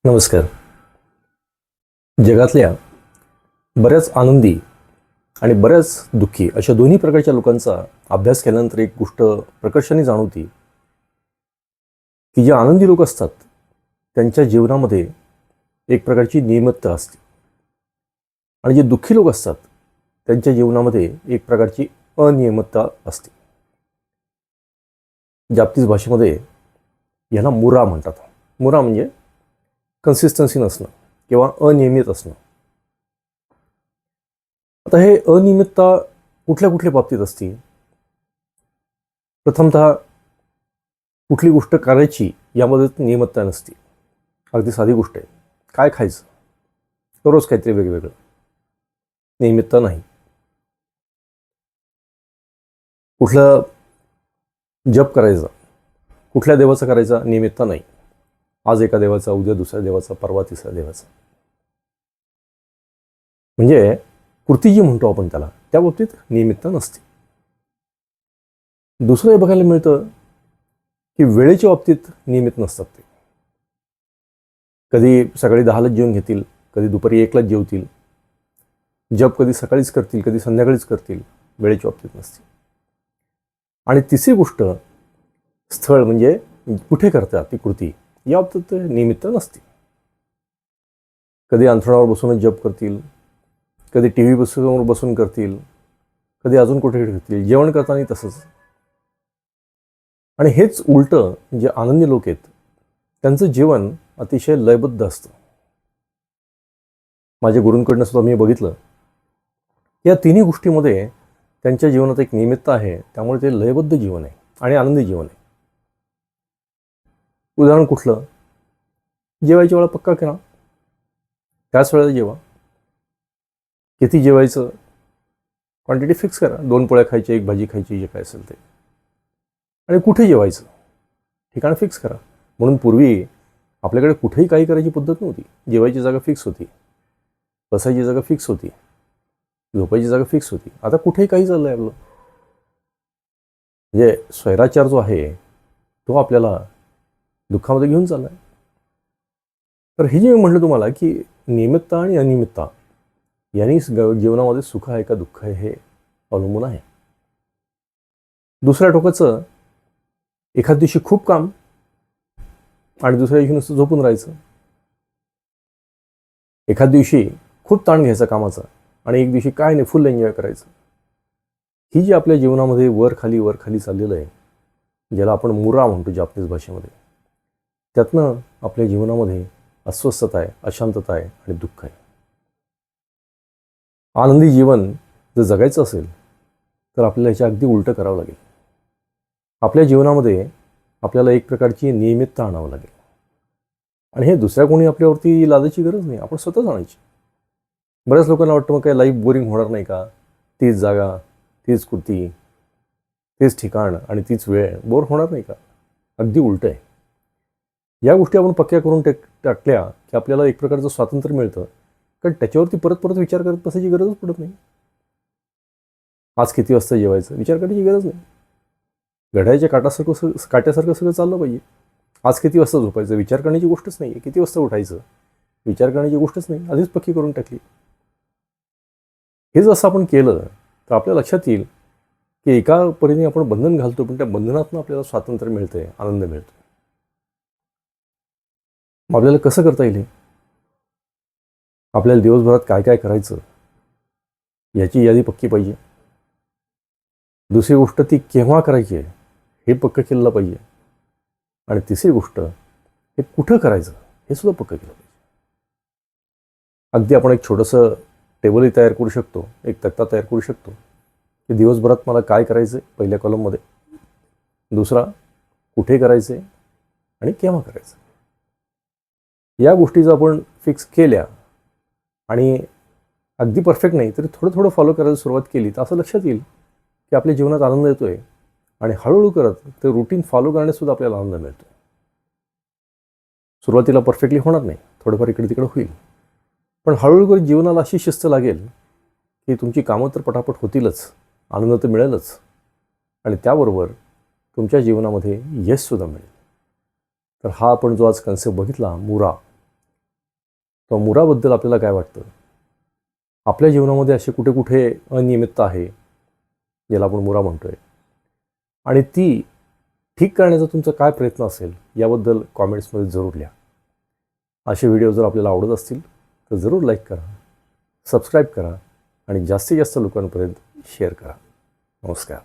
नमस्कार. जगातल्या बऱ्याच आनंदी आणि बऱ्याच दुःखी अशा दोन्ही प्रकारच्या लोकांचा अभ्यास केल्यानंतर एक गोष्ट प्रकर्षाने जाणवती की जे आनंदी लोक असतात त्यांच्या जीवनामध्ये एक प्रकारची नियमितता असते आणि जे दुःखी लोक असतात त्यांच्या जीवनामध्ये एक प्रकारची अनियमितता असते. जापनीज भाषेमध्ये याला मुरा म्हणतात. मुरा म्हणजे कन्सिस्टन्सी नसणं किंवा अनियमित असणं. आता हे अनियमितता कुठल्या कुठल्या बाबतीत असते? प्रथमतः कुठली गोष्ट करायची यामध्ये नियमितता नसते. अगदी साधी गोष्ट आहे, काय खायचं, दररोज काहीतरी वेगवेगळं, नियमितता नाही. कुठलं जप करायचा, कुठल्या देवाचा करायचा, नियमितता नाही. आज एका देवाचा, उद्या दुसऱ्या देवाचा, परवा तिसऱ्या देवाचा. म्हणजे कृती जी म्हणतो आपण त्याला, त्या बाबतीत नियमितता नसते. दुसरं हे बघायला मिळतं की वेळेच्या बाबतीत नियमित नसतात ते. कधी सकाळी 10लाच जेवून घेतील, कधी दुपारी 1लाच जेवतील. जप कधी सकाळीच करतील, कधी संध्याकाळीच करतील. वेळेच्या बाबतीत नसते. आणि तिसरी गोष्ट, स्थळ म्हणजे कुठे करतात ती कृती, या बाबतीत नियमितता नसते. कधी अंथरुणावर बसूनच जप करतील, कधी टी व्ही समोर बसून करतील, कधी अजून कुठे करतील, जेवण करताना तसंच. आणि हेच उलटं जे आनंदी लोक आहेत त्यांचं जीवन अतिशय लयबद्ध असतं. माझ्या गुरूंकडनं सुद्धा मी बघितलं या तिन्ही गोष्टीमध्ये त्यांच्या जीवनात एक नियमितता आहे. त्यामुळे ते लयबद्ध जीवन आहे आणि आनंदी जीवन आहे. उदाहरण कुठलं? जेवायच्या वेळा पक्का करा, त्याच वेळेला जेवा. किती जेवायचं, क्वांटिटी फिक्स करा. 2 पोळ्या खायच्या, 1 भाजी खायची, जे काय असेल ते. आणि कुठे जेवायचं, ठिकाण फिक्स करा. म्हणून पूर्वी आपल्याकडे कुठेही काही करायची पद्धत नव्हती. जेवायची जागा फिक्स होती, बसायची जागा फिक्स होती, झोपायची जागा फिक्स होती. आता कुठेही काही चाललं आहे आपलं. म्हणजे स्वैराचार जो आहे तो आपल्याला दुःखामध्ये घेऊन चालला आहे. तर हे जे मी म्हटलं तुम्हाला की नियमितता आणि अनियमितता यांनी जीवनामध्ये सुख आहे का दुःख आहे हे अवलंबून आहे. दुसऱ्या टोकाचं, एखाद दिवशी खूप काम आणि दुसऱ्या दिवशी नुसतं झोपून राहायचं. एखाद दिवशी खूप ताण घ्यायचा कामाचा आणि एक दिवशी काय नाही, फुल एन्जॉय करायचं. ही जी आपल्या जीवनामध्ये वर खाली चाललेलं आहे, ज्याला आपण मुरा म्हणतो जापनीज भाषेमध्ये, त्यातनं आपल्या जीवनामध्ये अस्वस्थता आहे, अशांतता आहे आणि दुःख आहे. आनंदी जीवन जर जगायचं असेल तर आपल्याला ह्याच्या अगदी उलटं करावं लागेल. आपल्या जीवनामध्ये आपल्याला एक प्रकारची नियमितता आणावं लागेल. आणि हे दुसऱ्या कोणी आपल्यावरती लादायची गरज नाही, आपण स्वतःच आणायची. बऱ्याच लोकांना वाटतं मग काय लाईफ बोरिंग होणार नाही का? तीच जागा, तीच कृती, तेच ठिकाण आणि तीच वेळ, बोर होणार नाही का? अगदी उलटं आहे. या गोष्टी आपण पक्क्या करून टाकल्या की आपल्याला एक प्रकारचं स्वातंत्र्य मिळतं. कारण त्याच्यावरती परत परत विचार करत बसायची गरजच पडत नाही. आज किती वाजता जेवायचं विचार करायची गरज नाही. घड्याळ्याच्या काट्यासारखं सगळं चाललं पाहिजे. आज किती वाजता झोपायचं विचार करण्याची गोष्टच नाही आहे. किती वाजता उठायचं विचार करण्याची गोष्टच नाही, आधीच पक्की करून टाकली. हे जर असं आपण केलं तर आपल्या लक्षात येईल की एका परीने आपण बंधन घालतो, पण त्या बंधनातून आपल्याला स्वातंत्र्य मिळतंय, आनंद मिळतो. मग आपल्याला कसं करता येईल? आपल्याला दिवसभरात काय काय करायचं याची यादी पक्की पाहिजे. दुसरी गोष्ट, ती केव्हा करायची आहे हे पक्कं केलं पाहिजे. आणि तिसरी गोष्ट, हे कुठं करायचं हे सुद्धा पक्कं केलं पाहिजे. अगदी आपण एक छोटंसं टेबलही तयार करू शकतो, एक तक्ता तयार करू शकतो की दिवसभरात मला काय करायचं आहे पहिल्या कॉलममध्ये, दुसरा कुठे करायचं आहे आणि केव्हा करायचं. या गोष्टी जर आपण फिक्स केल्या आणि अगदी परफेक्ट नाही तरी थोडं थोडं फॉलो करायला सुरुवात केली तर असं लक्षात येईल की आपल्या जीवनात आनंद येतो आहे. आणि हळूहळू करत ते रुटीन फॉलो करण्यासुद्धा आपल्याला आनंद मिळतो. सुरुवातीला परफेक्टली होणार नाही, थोडंफार इकडे तिकडे होईल, पण हळूहळू करत जीवनाला अशी शिस्त लागेल की तुमची कामं तर पटापट होतीलच, आनंद तर मिळेलच आणि त्याबरोबर तुमच्या जीवनामध्ये यशसुद्धा मिळेल. तर हा आपण जो आज कन्सेप्ट बघितला मुरा, किंवा मुराबद्दल आपल्याला काय वाटतं. आपल्या जीवनामध्ये असे कुठे कुठे अनियमितता आहे ज्याला आपण मुरा म्हणतो आहे, आणि ती ठीक करण्याचा तुमचा काय प्रयत्न असेल याबद्दल कॉमेंट्समध्ये जरूर लिहा. असे व्हिडिओ जर आपल्याला आवडत असतील तर जरूर लाईक करा, सबस्क्राईब करा आणि जास्तीत जास्त लोकांपर्यंत शेअर करा. नमस्कार.